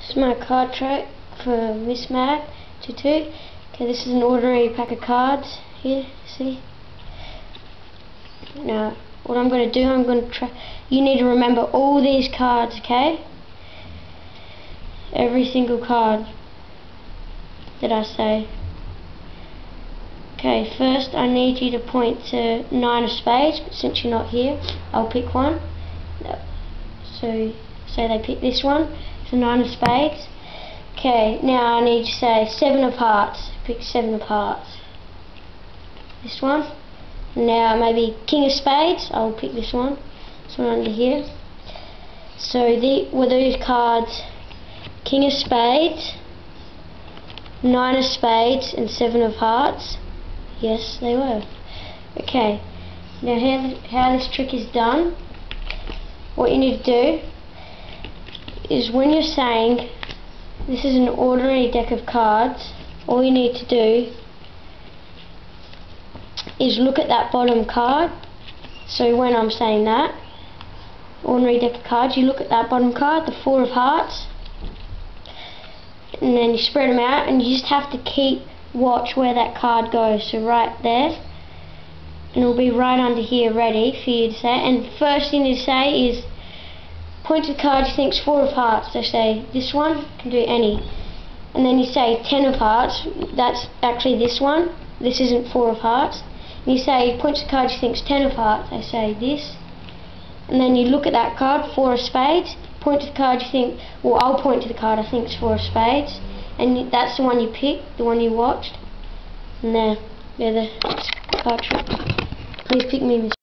This is my card trick for Miss Mag 22. Okay, this is an ordinary pack of cards here, see? Now, what I'm going to do, you need to remember all these cards, okay? Every single card that I say. Okay, first I need you to point to 9 of spades, but since you're not here, I'll pick one. So, say they pick this one, so 9 of spades. Okay, now I need you to say 7 of hearts, pick 7 of hearts. This one. Now maybe King of spades, I'll pick this one under here. So were those cards King of spades, 9 of spades and 7 of hearts? Yes, they were. Okay, now how this trick is done, what you need to do is when you're saying this is an ordinary deck of cards, all you need to do is look at that bottom card. So when I'm saying that, ordinary deck of cards, you look at that bottom card, the 4 of hearts, and then you spread them out, and you just have to watch where that card goes. So right there, and it'll be right under here ready for you to say. And the first thing you say is point to the card you think's 4 of hearts. So say this one, can do any, and then you say 10 of hearts. That's actually this one. This isn't 4 of hearts. And you say point to the card you think's 10 of hearts. I say this, and then you look at that card, 4 of spades. Point to the card you think. Well, I'll point to the card I think's 4 of spades, and that's the one you picked, the one you watched. And there, the card trick. Please pick me, Miss.